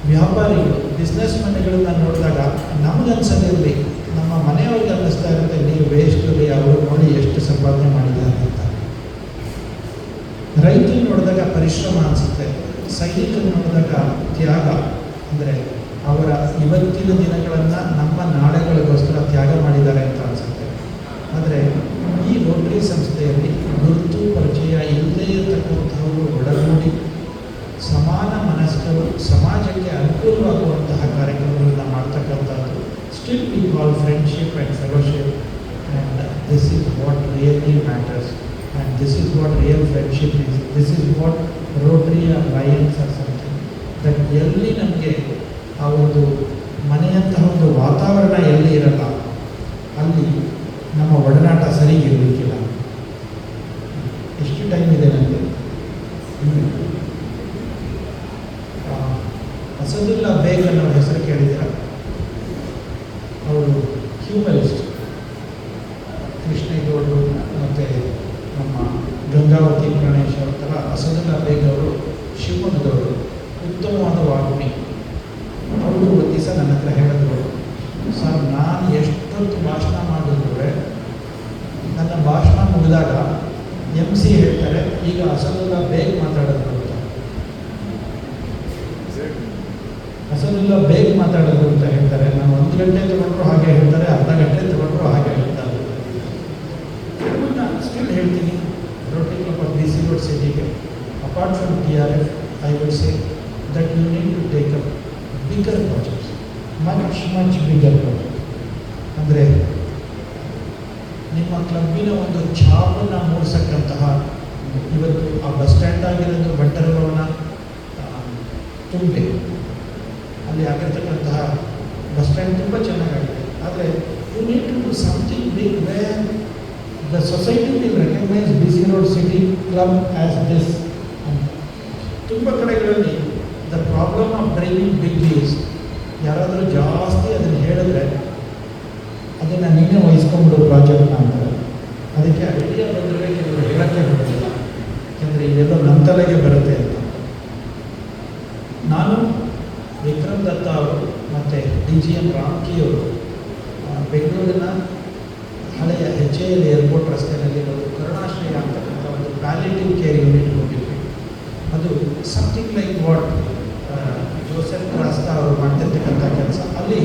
ವ್ಯಾಪಾರಿಗಳು, ಬಿಸ್ನೆಸ್ ಮನೆಗಳನ್ನ ನೋಡಿದಾಗ ನಮಗನ್ಸೋದಿರಲಿ, ನಮ್ಮ ಮನೆಯವ್ರಿಗೆ ಅನ್ನಿಸ್ತಾ ಇರುತ್ತೆ ನೀವು ವೇಸ್ಟ್ ರೀ, ಅವರು ನೋಡಿ ಎಷ್ಟು ಸಂಪಾದನೆ ಮಾಡಿದ್ದಾರೆ ಅಂತ. ರೈತರು ನೋಡಿದಾಗ ಪರಿಶ್ರಮ ಅನಿಸುತ್ತೆ. ಸೈನಿಕರು ನೋಡಿದಾಗ ತ್ಯಾಗ, ಅಂದರೆ ಅವರ ಇವತ್ತಿನ ದಿನಗಳನ್ನು ನಮ್ಮ ನಾಳೆಗಳಿಗೋಸ್ಕರ ತ್ಯಾಗ ಮಾಡಿದ್ದಾರೆ ಅಂತ ಅನಿಸುತ್ತೆ. ಆದರೆ ಈ ರೋಟರಿ ಸಂಸ್ಥೆಯಲ್ಲಿ ಗುರುತು ಪರಿಚಯ ಇಲ್ಲದೇ ಇರತಕ್ಕಂಥವರು ಒಡಗೂಡಿ ಸಮಾನ ಮನಸ್ಕರು ಸಮಾಜಕ್ಕೆ ಅನುಕೂಲವಾಗುವಂತಹ ಕಾರ್ಯಕ್ರಮಗಳನ್ನು ಮಾಡ್ತಕ್ಕಂಥದ್ದು. Still we call friendship and fellowship, and this is what really matters, and this is what real friendship is, this is what Rotary or Lions or something. That ಎಲ್ಲಿ ನಮಗೆ ಆ ಒಂದು ಮನೆಯಂತಹ ಒಂದು ವಾತಾವರಣ ಎಲ್ಲಿ ಇರಲ್ಲ, ಅಲ್ಲಿ ನಮ್ಮ ಒಡನಾಟ ಸರಿಗಿರಲಿಕ್ಕಿಲ್ಲ. ಎಷ್ಟು ಟೈಮ್ ಇದೆ ನನಗೆ? ಅಸದುಲ್ಲಾ ಬೇಗ್ ಅನ್ನೋ ಹೆಸರು ಕೇಳಿದ್ದೀರ? ಅವರು ಹ್ಯೂಮರಿಸ್ಟ್. ಕೃಷ್ಣೇಗೌಡರು ಮತ್ತು ನಮ್ಮ ಗಂಗಾವತಿ ಗಣೇಶ್ ಅವ್ರ ಥರ ಅಸದುಲ್ಲಾ ಬೇಗ್ ಅವರು ಶಿವಮೊಗ್ಗದವರು, ಉತ್ತಮವಾದ ವಾಗ್ಮಿ. ಅವರು ಒಂದು ದಿವಸ ನನ್ನ ಹತ್ರ ಹೇಳಿದ್ರು, ಸರ್ ನಾನು ಎಷ್ಟೊತ್ತು ಭಾಷಣ ಮಾಡಿದ್ರೆ ನನ್ನ ಭಾಷಣ ಮುಗಿದಾಗ MC ಹೇಳ್ತಾರೆ ಈಗ ಅಸದುಲ್ಲಾ ಬೇಗ್ ಮಾತಾಡೋದು ಅಂತ. ಅಸದುಲ್ಲಾ ಬೇಗ್ ಮಾತಾಡೋದು ಅಂತ ಹೇಳ್ತಾರೆ. ನಾನು 1 ಗಂಟೆ ತಗೊಂಡ್ರು ಹಾಗೆ ಹೇಳ್ತಾರೆ, ಅರ್ಧ ಗಂಟೆ ತಗೊಂಡ್ರು ಹಾಗೆ ಹೇಳ್ತಾರೆ. ನಾನು ಸ್ಟಿಲ್ ಹೇಳ್ತೀನಿ, Rotary club of BC Road ಸಿಟಿಗೆ apart from TRF, I would say that you need to take up bigger projects, much bigger project. ಅಂದರೆ ನಿಮ್ಮ ಕ್ಲಬ್ಬಿನ ಒಂದು ಛಾಪನ್ನು ಮೂಡಿಸಕ್ಕಂತಹ, ಇವತ್ತು ಆ ಬಸ್ ಸ್ಟ್ಯಾಂಡ್ ಆಗಿರೋದು ಬಂಟರಭವನ ತುಂಬೆ, ಅಲ್ಲಿ ಆಗಿರ್ತಕ್ಕಂತಹ ಬಸ್ ಸ್ಟ್ಯಾಂಡ್ ತುಂಬ ಚೆನ್ನಾಗಾಗಿದೆ. ಆದರೆ you need to do something big where the society will recognise BC Road city club as this. ತುಂಬ ಕಡೆಗಳಲ್ಲಿ the problem of driving big is, ಯಾರಾದರೂ ಜಾಸ್ತಿ ಅದನ್ನು ಹೇಳಿದ್ರೆ ಅದನ್ನು ನೀನೇ ವಹಿಸ್ಕೊಂಡ್ಬಿಡು ಪ್ರಾಜೆಕ್ಟ್ನ ಅಂತಾರೆ. ಅದಕ್ಕೆ ಐಡಿಯಾ ಬಂದರೆ ಕೆಲವರು ಹೇಳೋಕ್ಕೆ ಬರೋದಿಲ್ಲ, ಯಾಕೆಂದರೆ ಇದೆಲ್ಲ ನಮ್ಮ ತಲೆಗೆ ಬರುತ್ತೆ ಅಂತ. ನಾನು ವಿಕ್ರಮ್ ದತ್ತ ಅವರು ಮತ್ತು DGM ರಾಮ್ಕಿ ಅವರು ಬೆಂಗಳೂರಿನ ಹಳೆಯ HAL ಏರ್ಪೋರ್ಟ್ ರಸ್ತೆಯಲ್ಲಿ ಒಂದು ಕರುಣಾಶ್ರಯ ಅಂತಕ್ಕಂಥ ಒಂದು ಪ್ಯಾಲಿಟಿವ್ ಕೇರ್ ಯೂನಿಟ್ ಹೋಗಿದ್ವಿ. ಅದು something like what Joseph rasta ಅವರು ಮಾಡ್ತಿರ್ತಕ್ಕಂಥ ಕೆಲಸ. ಅಲ್ಲಿ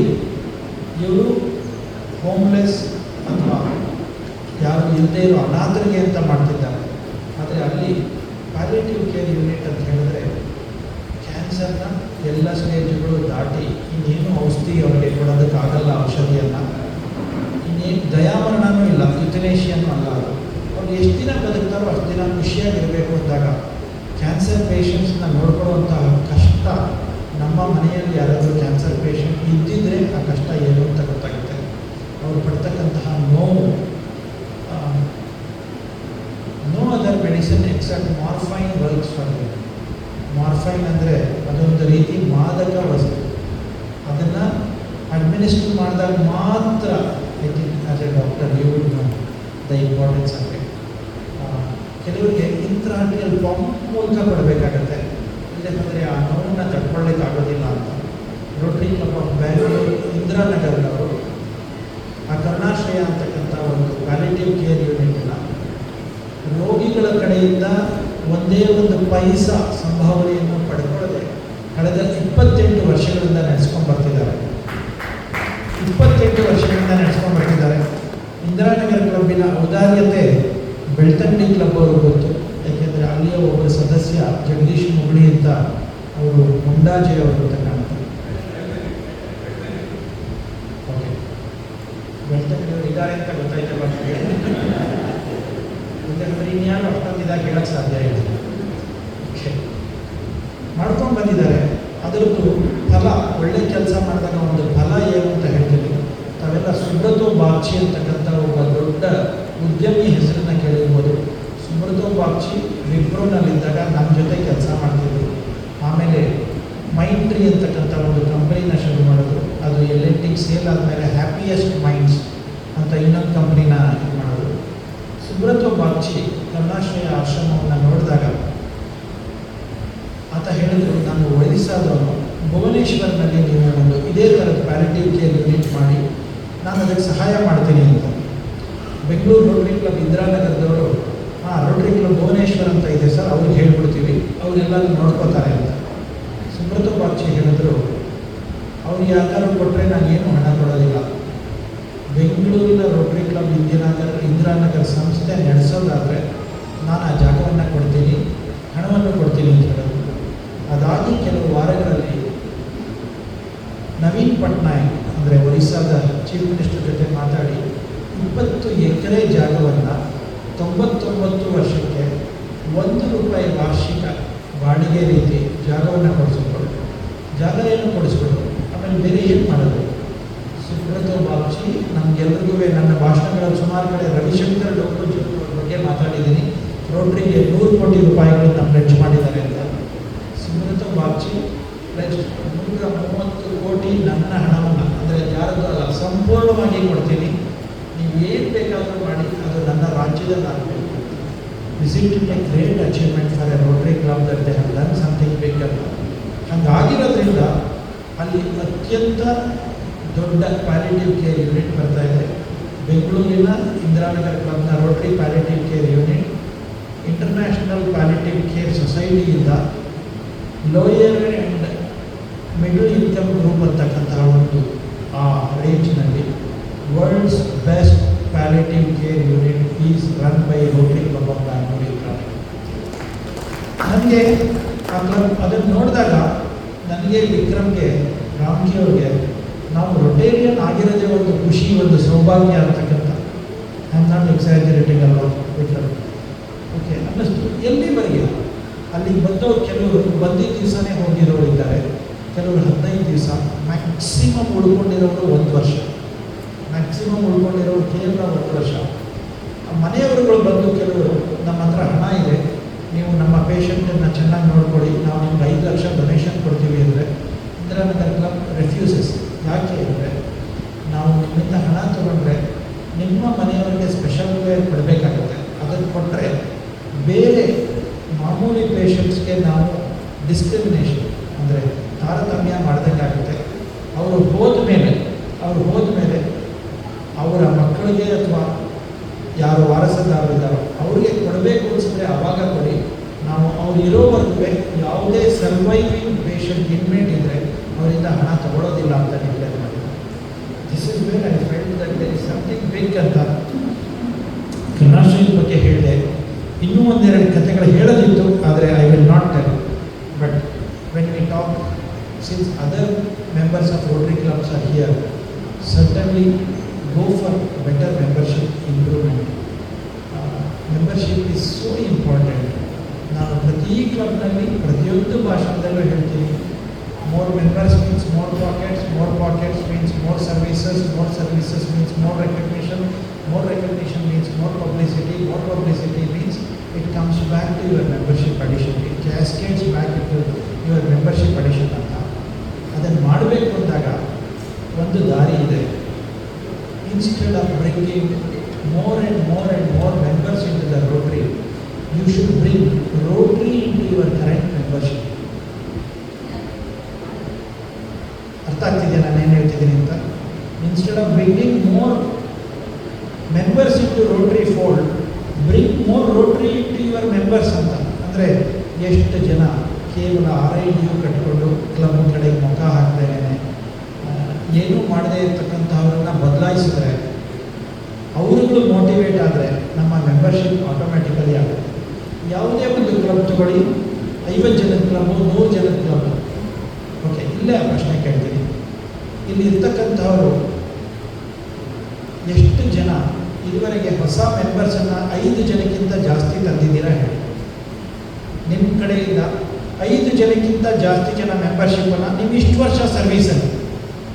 ಇವರು ಹೋಮ್ಲೆಸ್ ಅಥವಾ ಯಾರು ಇಲ್ಲದೇ ಇರೋ ಅನಾಥರಿಗೆ ಅಂತ ಮಾಡ್ತಿದ್ದಾರೆ. ಆದರೆ ಅಲ್ಲಿ ಪ್ಯಾಲಿಟಿವ್ ಕೇರ್ ಯೂನಿಟ್ ಅಂತ ಹೇಳಿದ್ರೆ ಕ್ಯಾನ್ಸರ್ನ ಎಲ್ಲ ಸ್ಟೇಜ್ಗಳು ದಾಟಿ ಇನ್ನೇನು ಔಷಧಿ ಅವರಿಗೆ ಕೊಡೋದಕ್ಕಾಗಲ್ಲ, ಔಷಧಿಯನ್ನು, ಇನ್ನೇನು ದಯಾಮರಣನೂ ಇಲ್ಲ, ಯುಥನೇಷಿಯನ್ನೂ ಅಲ್ಲ. ಅದು ಅವ್ರು ಎಷ್ಟು ದಿನ ಬದುಕ್ತಾರೋ ಅಷ್ಟು ದಿನ ಖುಷಿಯಾಗಿರಬೇಕು ಅಂದಾಗ ಕ್ಯಾನ್ಸರ್ ಪೇಷಂಟ್ಸ್ನ ನೋಡ್ಕೊಳ್ಳುವಂತಹ ಕಷ್ಟ, ನಮ್ಮ ಮನೆಯಲ್ಲಿ ಯಾರಾದರೂ ಕ್ಯಾನ್ಸರ್ ಪೇಷಂಟ್ ಇದ್ದಿದ್ದರೆ ಆ ಕಷ್ಟ ಏನು ಅಂತ ಗೊತ್ತಾಗುತ್ತೆ. ಅವರು ಪಡ್ತಕ್ಕಂತಹ ನೋವು, no other medicine except morphine works for them. Morphine ಅಂದರೆ ಅದೊಂದು ರೀತಿ ಮಾದಕ ವಸ್ತು. ಅದನ್ನು ಅಡ್ಮಿನಿಸ್ಟ್ರ್ ಮಾಡಿದಾಗ ಮಾತ್ರ, I think as a doctor you would know the importance of it. ಕೆಲವರಿಗೆ ಇಂಟ್ರಾರ್ಟಿಯಲ್ ಪಂಪ್ ಮೂಲಕ ಕೊಡಬೇಕಾಗತ್ತೆ, ಇಲ್ಲಂದರೆ ಆ ನೋವನ್ನು ತಡ್ಕೊಳ್ಳಿಕ್ಕೆ ಆಗೋದಿಲ್ಲ ಅಂತ ರೋಟರಿ ಕ್ಲಬ್ ಆಫ್ ಬ್ಯಾಂಗ್ಳೂರು ಇಂದಿರಾನಗರದವರು ಆ ಕರುಣಾಶ್ರಯ ಅಂತಕ್ಕಂಥ ಒಂದು ಪ್ಯಾಲಿಟಿವ್ ಕೇರ್ ಯೂನಿಟ್ನ ರೋಗಿಗಳ ಕಡೆಯಿಂದ ಒಂದೇ ಒಂದು ಪೈಸಾ ಸಂಭಾವನೆಯನ್ನು ಪಡ್ಕೊಳ್ಳದೆ ಕಳೆದ 28 ವರ್ಷಗಳಿಂದ ನಡೆಸ್ಕೊಂಡು ಬರ್ತಿದ್ದಾರೆ. 28 ವರ್ಷಗಳಿಂದ ನಡೆಸ್ಕೊಂಡು ಬರ್ತಿದ್ದಾರೆ. ಇಂದಿರಾನಗರ ಕ್ಲಬ್ಬಿನ ಔದಾರ್ಯತೆ ಬೆಳ್ತಂಗಡಿ ಕ್ಲಬ್ ಅವರು ಗೊತ್ತು, ಯಾಕೆಂದರೆ ಅಲ್ಲಿಯ ಒಬ್ಬ ಸದಸ್ಯ ಜಗದೀಶ್ ಮುಗುಳಿ ಅಂತ ಅವರು ಮುಂಡಾಜೆ ಅವರು ಅಂತ ಕಾಣ್ತಾರೆ. ಓಕೆ, ಬೆಳ್ತಂಗಡಿಯವರು ಇದ್ದಾರೆ ಅಂತ ಗೊತ್ತಾಯ್ತಲ್ಲ ನನಗೆ. ಯಾಕಂದರೆ ಇನ್ಯಾರು ಅಷ್ಟೊಂದು ಇದಾಗಿ ಹೇಳಕ್ಕೆ ಸಾಧ್ಯ ಇಲ್ಲ. ಓಕೆ, ಮಾಡ್ಕೊಂಡು ಬಂದಿದ್ದಾರೆ. ಅದರದ್ದು ಫಲ, ಒಳ್ಳೆ ಕೆಲಸ ಮಾಡಿದಾಗ ಒಂದು ಫಲ ಏನು ಅಂತ ಹೇಳ್ತೀನಿ. ತಾವೆಲ್ಲ ಸುಬ್ರತೋ ಬಾಗ್ಚಿ ಅಂತಕ್ಕಂಥ ಒಬ್ಬ ದೊಡ್ಡ ಉದ್ಯಮಿ ಹೆಸರನ್ನ ಕೇಳಿರ್ಬೋದು. ಸುಬ್ರತೋ ಬಾಗ್ಚಿ ವಿಪ್ರೋನಲ್ಲಿದ್ದಾಗ ನಮ್ಮ ಜೊತೆ ಕೆಲಸ ಮಾಡ್ತಿದ್ರು. ಆಮೇಲೆ ಮೈಂಡ್ಟ್ರೀ ಅಂತಕ್ಕಂಥ ಒಂದು ಕಂಪನಿನ ಶುರು ಮಾಡಿದ್ರು. ಅದು L&T ಸೇಲ್ ಆದಮೇಲೆ ಹ್ಯಾಪಿಯೆಸ್ಟ್ ಮೈಂಡ್ಸ್ ಅಂತ ಇನ್ನೊಂದು ಕಂಪ್ನಿನ ಇದು ಮಾಡಿದ್ರು. ಸುಬ್ರತೋ ಬಾಗ್ಚಿ ಕರುಣಾಶ್ರಯ ಆಶ್ರಮವನ್ನು ನೋಡಿದಾಗ ಆತ ಹೇಳಿದ್ರು, ನಾನು ಒಡಿಸ್ಸಾದವನು, ಭುವನೇಶ್ವರ್ನಲ್ಲಿ ನೀವು ಒಂದು ಇದೇ ಥರದ ಪ್ಯಾಲಿಟಿವ್ ಕೇರ್ ಯೂನಿಟ್ ಮಾಡಿ ನಾನು ಅದಕ್ಕೆ ಸಹಾಯ ಮಾಡ್ತೀನಿ ಅಂತ. ಬೆಂಗಳೂರು ರೋಟರಿ ಕ್ಲಬ್ ಇಂದಿರಾನಗರದವರು, ರೋಟರಿ ಕ್ಲಬ್ ಭುವನೇಶ್ವರ್ ಅಂತ ಇದೆ ಸರ್, ಅವ್ರಿಗೆ ಹೇಳ್ಬಿಡ್ತೀವಿ, ಅವರೆಲ್ಲರೂ ನೋಡ್ಕೋತಾರೆ ಅಂತ. ಸುಬ್ರತೋ ಬಾಗ್ಚಿ ಹೇಳಿದ್ರು, ಅವ್ರು ಯಾರು ಕೊಟ್ಟರೆ ನಾನೇನು ಹಣ ಕೊಡೋದಿಲ್ಲ, ಬೆಂಗಳೂರಿನ ರೋಟರಿ ಕ್ಲಬ್ ಇಂದಿರಾನಗರ ಸಂಸ್ಥೆ ನಡೆಸೋದಾದರೆ ನಾನು ಆ ಜಾಗವನ್ನು ಕೊಡ್ತೀನಿ, ಹಣವನ್ನು ಕೊಡ್ತೀನಿ ಅಂತ ಹೇಳಿದ್ರು. ಅದಾಗಿ ಕೆಲವು ವಾರಗಳಲ್ಲಿ ನವೀನ್ ಪಟ್ನಾಯಕ್ ಅಂದರೆ ಒರಿಸ್ಸಾದ ಚೀಫ್ ಮಿನಿಸ್ಟರ್ ಜೊತೆ ಮಾತಾಡಿ 20 ಎಕರೆ ಜಾಗವನ್ನು 99 ವರ್ಷಕ್ಕೆ ₹1 ವಾರ್ಷಿಕ ಬಾಡಿಗೆ ರೀತಿ ಜಾಗವನ್ನು ಕೊಡಿಸ್ಕೊಡು. ಜಾಗ ಏನು ಕೊಡಿಸ್ಕೊಡು, ಆಮೇಲೆ ಬೇರೆ ಏನು ಮಾಡೋದು. ಸುಬ್ರತೋ ಬಾಗ್ಚಿ ನಮಗೆಲ್ಲರಿಗೂ ನನ್ನ ಭಾಷಣಗಳಲ್ಲಿ ಸುಮಾರು ಕಡೆ ರವಿಶಂಕರ್ ಡೋಕೋಜಿ ಅವ್ರ ಬಗ್ಗೆ ಮಾತಾಡಿದ್ದೀನಿ. ರೋಟ್ರಿಗೆ ₹100 ಕೋಟಿ ಪ್ಲೆಡ್ಜ್ ಮಾಡಿದ್ದಾರೆ ಅಂತ. ಸುಬ್ರತೋ ಬಾಗ್ಚಿ ಪ್ಲೆಡ್ಜ್ ₹130 ಕೋಟಿ ನನ್ನ ಹಣವನ್ನು, ಅಂದರೆ ಯಾರದ್ದು ಅಲ್ಲ, ಸಂಪೂರ್ಣವಾಗಿ ಕೊಡ್ತೀನಿ, ನೀವು ಏನು ಬೇಕಾದರೂ ಮಾಡಿ, ಅದು ನನ್ನ ರಾಜ್ಯದಲ್ಲಿ ಆಗಬೇಕು. Visit a great achievement for a Rotary club that they have done something big ಅಂತ. ಹಂಗಾಗಿರೋದ್ರಿಂದ ಅಲ್ಲಿ ಅತ್ಯಂತ ದೊಡ್ಡ ಪ್ಯಾಲಿಟಿವ್ ಕೇರ್ ಯೂನಿಟ್ ಬರ್ತಾ ಇದೆ. ಬೆಂಗಳೂರಿನ ಇಂದಿರಾನಗರ ಕ್ಲಬ್ನ Rotary palliative care unit international palliative care ಸೊಸೈಟಿಯಿಂದ lower and middle income group ಅಂತಕ್ಕಂತಹ ಒಂದು ಆ ರೇಂಜ್ನಲ್ಲಿ world's best palliative care unit is run by Rotary club of Bangalore. ನನಗೆ ಆ ಕ್ಲಬ್ ಅದನ್ನು ನೋಡಿದಾಗ ನನಗೆ ವಿಕ್ರಮ್ಗೆ, ರಾಮ್ಕಿ ಅವ್ರಿಗೆ, ನಾವು ರೊಟೇರಿಯನ್ ಆಗಿರೋದೇ ಒಂದು ಖುಷಿ, ಒಂದು ಸೌಭಾಗ್ಯ ಅಂತಕ್ಕಂಥ. ಐ ಆಮ್ ನಾಟ್ ಎಕ್ಸಾಜರೇಟಿಂಗ್ ಅಲ್ವಾ ವಿಕ್ರಮ್? ಓಕೆ, ಅನ್ನಿಸ್ತು. ಎಲ್ಲಿವರೆಗೆ ಅಲ್ಲಿಗೆ ಬಂದವರು ಕೆಲವರು ಬಂದಿದ್ದ ದಿವಸನೇ ಹೋಗಿರೋರು ಇದ್ದಾರೆ, ಕೆಲವರು 15 ದಿವಸ, ಮ್ಯಾಕ್ಸಿಮಮ್ ಉಳ್ಕೊಂಡಿರೋರು 1 ವರ್ಷ, ಮ್ಯಾಕ್ಸಿಮಮ್ ಉಳ್ಕೊಂಡಿರೋರು ಕೇವಲ 1 ವರ್ಷ. ಮನೆಯವರುಗಳು ಬಂದು ಕೆಲವರು, ನಮ್ಮ ಹತ್ರ ಹಣ ಇದೆ, ನೀವು ನಮ್ಮ ಪೇಷಂಟನ್ನು ಚೆನ್ನಾಗಿ ನೋಡ್ಕೊಳ್ಳಿ, ನಾವು ನಿಮ್ಗೆ 5 ಲಕ್ಷ ಡೊನೇಷನ್ ಕೊಡ್ತೀವಿ ಅಂದರೆ ಇಂದಿರಾನಗರ ಕ್ಲಬ್ ರೆಫ್ಯೂಸಸ್. ಯಾಕೆ ಅಂದರೆ ನಾವು ನಿಮ್ಮಿಂದ ಹಣ ತಗೊಂಡ್ರೆ ನಿಮ್ಮ ಮನೆಯವರಿಗೆ ಸ್ಪೆಷಲ್ ವೇರ್ ಕೊಡಬೇಕಾಗುತ್ತೆ. ಅದನ್ನು ಕೊಟ್ಟರೆ ಬೇರೆ ಮಾಮೂಲಿ ಪೇಷಂಟ್ಸ್ಗೆ ನಾವು ಡಿಸ್ಕ್ರಿಮಿನೇಷನ್ ಅಂದರೆ ತಾರತಮ್ಯ ಮಾಡಬೇಕಾಗುತ್ತೆ. ಅವರು ಹೋದ ಮೇಲೆ ಅವರ ಮಕ್ಕಳಿಗೆ ಅಥವಾ ಯಾರು ವಾರಸದಾರರಿದ್ದಾರೋ ಅವ್ರಿಗೆ ಕೊಡಬೇಕು ಅನಿಸಿದ್ರೆ ಆವಾಗ ಕೊಡಿ. ನಾವು ಅವ್ರು ಇರೋವರೆಗೂ ಯಾವುದೇ ಸರ್ವೈವಿಂಗ್ ಪೇಷಂಟ್ ಇನ್ಮೇಟ್ ಇದ್ದರೆ ಅವರಿಂದ ಹಣ ತಗೊಳ್ಳೋದಿಲ್ಲ ಅಂತ ಡಿಕ್ಲೇರ್ ಮಾಡಿದ್ದಾರೆ. This is where I felt that there is something big ಅಂತ. ಕರುಣಾಶ್ರಯದ ಬಗ್ಗೆ ಹೇಳಿದೆ, ಇನ್ನೂ ಒಂದೆರಡು ಕಥೆಗಳು ಹೇಳೋದಿತ್ತು, ಆದರೆ I will not tell. But when we talk, since other members of Rotary clubs are here, certainly go for better membership improvement. Membership is so important. ನಾನು ಪ್ರತಿ ಕ್ಲಬ್ನಲ್ಲಿ ಪ್ರತಿಯೊಂದು ಭಾಷಣದಲ್ಲೂ ಹೇಳ್ತೀನಿ, more members means more pockets means more services means more recognition means more publicity means it comes back to your membership addition, it cascades back into your membership addition ಅಂತ. ಅದನ್ನು ಮಾಡಬೇಕು ಅಂದಾಗ ಒಂದು ದಾರಿ ಇದೆ. Instead of bringing more and more members into the Rotary, you should bring Rotary into your current membership. ಅರ್ಥ ಆಗ್ತಿದೆಯಾ ನಾನು ಏನು ಹೇಳ್ತಿದ್ದೀನಿ ಅಂತ? Instead of bringing more members into rotary fold, bring more rotary into your members ಅಂತ. ಅಂದರೆ ಎಷ್ಟು ಜನ ಕೇವಲ RIDU ಕಟ್ಕೊಂಡು ಕ್ಲಬ್ ಕಡೆಗೆ ಮುಖ ಹಾಕ್ದೇನೆ ಏನೂ ಮಾಡದೇ ಇರ್ತಕ್ಕಂಥವ್ರನ್ನ ಬದಲಾಯಿಸಿದ್ರೆ, ಅವರುಗಳು ಮೋಟಿವೇಟ್ ಆದರೆ ನಮ್ಮ ಮೆಂಬರ್ಶಿಪ್ ಆಟೋಮ್ಯಾಟಿಕಲಿ ಆಗುತ್ತೆ. ಯಾವುದೇ ಒಂದು ಕ್ಲಬ್ ತಗೊಳ್ಳಿ, 50 ಜನದ ಕ್ಲಬ್ಬು, 100 ಜನದ ಕ್ಲಬ್ಬು, ಓಕೆ, ಇಲ್ಲೇ ಆ ಪ್ರಶ್ನೆ ಕೇಳ್ತೀನಿ. ಇಲ್ಲಿ ಇರ್ತಕ್ಕಂಥವರು ಎಷ್ಟು ಜನ ಇದುವರೆಗೆ ಹೊಸ ಮೆಂಬರ್ಸನ್ನು 5 ಜನಕ್ಕಿಂತ ಜಾಸ್ತಿ ತಂದಿದ್ದೀರಾ ಹೇಳಿ? ನಿಮ್ಮ ಕಡೆಯಿಂದ 5 ಜನಕ್ಕಿಂತ ಜಾಸ್ತಿ ಜನ ಮೆಂಬರ್ಶಿಪ್ಪನ್ನು ನೀವು ಇಷ್ಟು ವರ್ಷ ಸರ್ವೀಸಲ್ಲಿ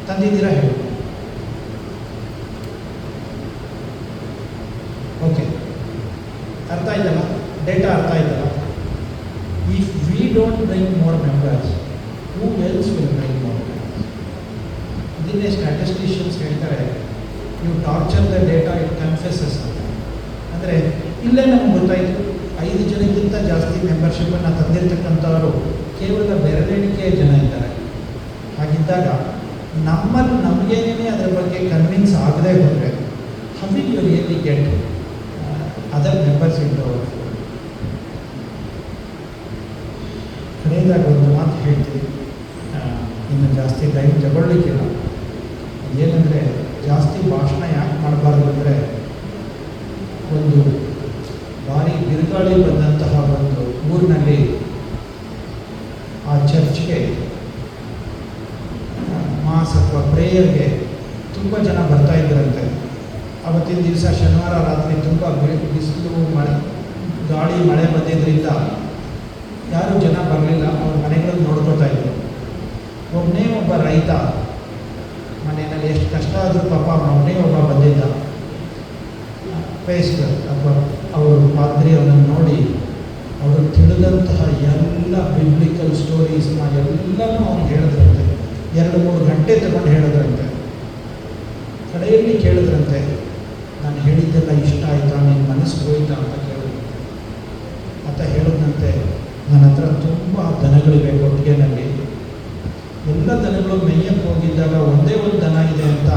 ತಂದಿದ್ದೀರಾ ಹೇಳಿ? ಓಕೆ, ಅರ್ಥ ಆಯ್ತಲ್ಲ? ಡೇಟಾ ಅರ್ಥ ಆಯ್ತಲ್ಲ? If we don't bring more members, who else will bring more members? ಇದನ್ನೇ ಸ್ಟ್ಯಾಟಿಸ್ಟಿಷಿಯನ್ಸ್ ಹೇಳ್ತಾರೆ, you torture the data it confesses ಅಂತ. ಅಂದರೆ ಇಲ್ಲೇ ನಮ್ಗೆ ಗೊತ್ತಾಯಿತು, 5 ಜನಕ್ಕಿಂತ ಜಾಸ್ತಿ ಮೆಂಬರ್ಶಿಪ್ಪನ್ನು ತಂದಿರತಕ್ಕಂಥವರು ಕೇವಲ ಬೆರಳೆಣಿಕೆಯ ಜನ ಇದ್ದಾರೆ. ಹಾಗಿದ್ದಾಗ ನಮ್ಮಲ್ಲಿ ನಮಗೇನೇ ಅದರ ಬಗ್ಗೆ ಕನ್ವಿನ್ಸ್ ಆಗದೆ ಹೋದರೆ, how will you really get other members into our fold? ಕಡೆಯದಾಗ ಒಂದು ಮಾತು ಹೇಳ್ತೀನಿ, ಇನ್ನು ಜಾಸ್ತಿ ಟೈಮ್ ತಗೊಳ್ಳಿಕ್ಕಿಲ್ಲ. ಏನಂದರೆ, ಜಾಸ್ತಿ ಭಾಷಣ ಯಾಕೆ ಮಾಡಬಾರ್ದು ಅಂದರೆ, ಒಂದು ಭಾರಿ ಬಿರುಗಾಳಿ ಬಂದಂತಹ ಒಂದು ಊರಿನಲ್ಲಿ ಆ ಚರ್ಚ್ಗೆ ಮಾಸ್ ಅಥವಾ ಪ್ರೇಯರ್ಗೆ ತುಂಬ ಜನ ಬರ್ತಾ ಇದ್ದರಂತೆ. ಅವತ್ತಿನ ದಿವಸ ಶನಿವಾರ ರಾತ್ರಿ ತುಂಬ ಬಿಸಿಲು, ಮಳೆ, ಗಾಳಿ, ಮಳೆ ಬಂದಿದ್ದರಿಂದ ಯಾರೂ ಜನ ಬರಲಿಲ್ಲ. ಅವ್ರ ಮನೆಗಳನ್ನು ನೋಡ್ಕೋತಾ ಇದ್ರು. ಒಬ್ಬನೇ ಒಬ್ಬ ರೈತ ಮನೆಯಲ್ಲಿ ಎಷ್ಟು ಕಷ್ಟ ಆದರೂ ಪಾಪ ಅವನೊಬ್ಬನೇ ಒಬ್ಬ ಬಂದಿದ್ದ. ಪೇಸ್ಟರ್ ಅಥವಾ ಅವರು ಪಾದ್ರಿ ಅವನನ್ನು ನೋಡಿ ಅವರು ತಿಳಿದಂತಹ ಎಲ್ಲ ಬಿಬ್ಲಿಕಲ್ ಸ್ಟೋರೀಸ್ನ ಎಲ್ಲನೂ ಅವ್ನು ಹೇಳಿದ್ರಂತೆ. 2-3 ಗಂಟೆ ತಗೊಂಡು ಹೇಳಿದ್ರಂತೆ. ಕಡೆಯಲ್ಲಿ ಕೇಳಿದ್ರಂತೆ, ನಾನು ಹೇಳಿದ್ದೆಲ್ಲ ಇಷ್ಟ ಆಯಿತಾ, ನಿನ್ನ ಮನಸ್ಸಿಗೆ ಹೋಯ್ತಾ ಅಂತ ಕೇಳಿದ್ರು. ಅಂತ ಹೇಳಿದಂತೆ, ನನ್ನ ಹತ್ರ ತುಂಬ ದನಗಳಿವೆ ಕೊಟ್ಟಿಗೆನಲ್ಲಿ. ಎಲ್ಲ ದನಗಳು ಮೇಯಕ್ಕೆ ಹೋಗಿದ್ದಾಗ ಒಂದೇ ಒಂದು ದನ ಇದೆ ಅಂತ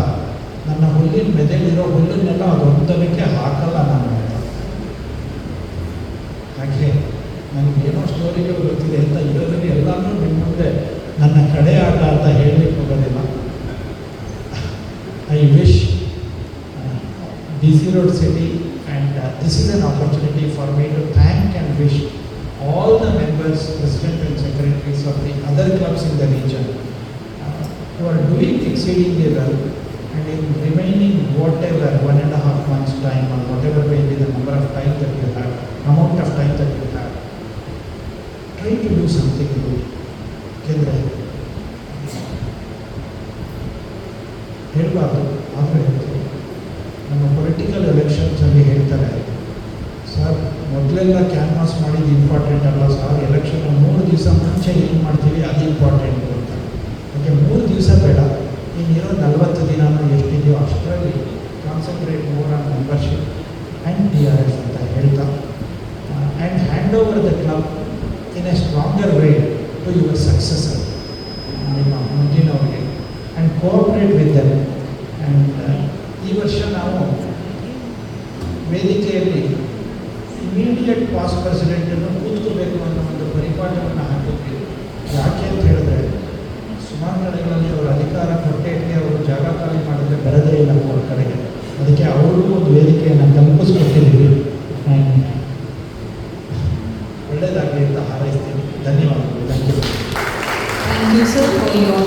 ನನ್ನ ಹುಲ್ಲಿನ ಮೆದೆಲಿರೋ ಹುಲ್ಲನ್ನೆಲ್ಲ ಅದೊಂದಕ್ಕೆ ಹಾಕಲ್ಲ ನಾನು ಅಂತ. ಹಾಗೆ ನನಗೇನೋ ಸ್ಟೋರಿಗಳು ಗೊತ್ತಿದೆ ಅಂತ ಇರೋದ್ರಲ್ಲಿ ಎಲ್ಲನೂ ನಿಮ್ಮ ಮುಂದೆ ನನ್ನ ಕಡೆ ಆಟ ಅಂತ ಹೇಳಲಿಕ್ಕೆ ಹೋಗೋದಿಲ್ಲ. I wish DC Road City, and this is an opportunity for me to thank and wish all the members, president and secretaries of the other clubs in the region who are doing exceedingly well, and in remaining whatever 1.5 months time or whatever may be the number of time that you have, amount of time that you have, try to do something good. ಯಾಕೆಂದರೆ ಹೇಳಬಾರ್ದು, ಆದರೆ ಹೇಳ್ತೀವಿ. ನಮ್ಮ political ಎಲೆಕ್ಷನ್ಸಲ್ಲಿ ಹೇಳ್ತಾರೆ, sir ಮೊದಲೆಲ್ಲ canvas ಮಾಡಿದ್ದು important ಅಲ್ಲ sir, election 3 ದಿವಸ ಮುಂಚೆ ಏನು ಮಾಡ್ತೀವಿ ಅದು ಇಂಪಾರ್ಟೆಂಟು ಅಂತ. ಯಾಕೆ 3 ದಿವಸ ಬೇಡ, ಇನ್ನಿರೋ 40 ದಿನನೂ ಎಷ್ಟಿದೆಯೋ ಅಷ್ಟರಲ್ಲಿ concentrate more on membership and DRS ಅಂತ ಹೇಳ್ತಾ, and hand over the club in a stronger way to your successor, ನಿಮ್ಮ ಮುಂದಿನವರಿಗೆ, and cooperate with them. And ಈ ವರ್ಷ ನಾವು ವೇದಿಕೆಯಲ್ಲಿ ಇಮಿಡಿಯೇಟ್ ಪಾಸ್ ಪ್ರೆಸಿಡೆಂಟನ್ನು ಕೂತ್ಕೋಬೇಕು ಅನ್ನೋ ಒಂದು ಪರಿಪಾಠವನ್ನು ಹಾಕಿದ್ವಿ. ಯಾಕೆ ಅಂತ ಹೇಳಿದ್ರೆ, ಸುಮಾರು ಕಡೆಗಳಲ್ಲಿ ಅವರು ಅಧಿಕಾರ ಕೊಟ್ಟೇಗೆ ಅವರು ಜಾಗ ಖಾಲಿ ಮಾಡಿದ್ರೆ ಬರದೇ ಇಲ್ಲ ಅವ್ರ ಕಡೆಗೆ. ಅದಕ್ಕೆ ಅವರು ಒಂದು ವೇದಿಕೆಯನ್ನು ಕಲ್ಪಿಸ್ಕೊಟ್ಟಿದ್ದೀವಿ. ಒಳ್ಳೆಯದಾಗಲಿ ಅಂತ ಹಾರೈಸ್ತೀನಿ. ಧನ್ಯವಾದಗಳು. Thank you. Thank you, sir, for your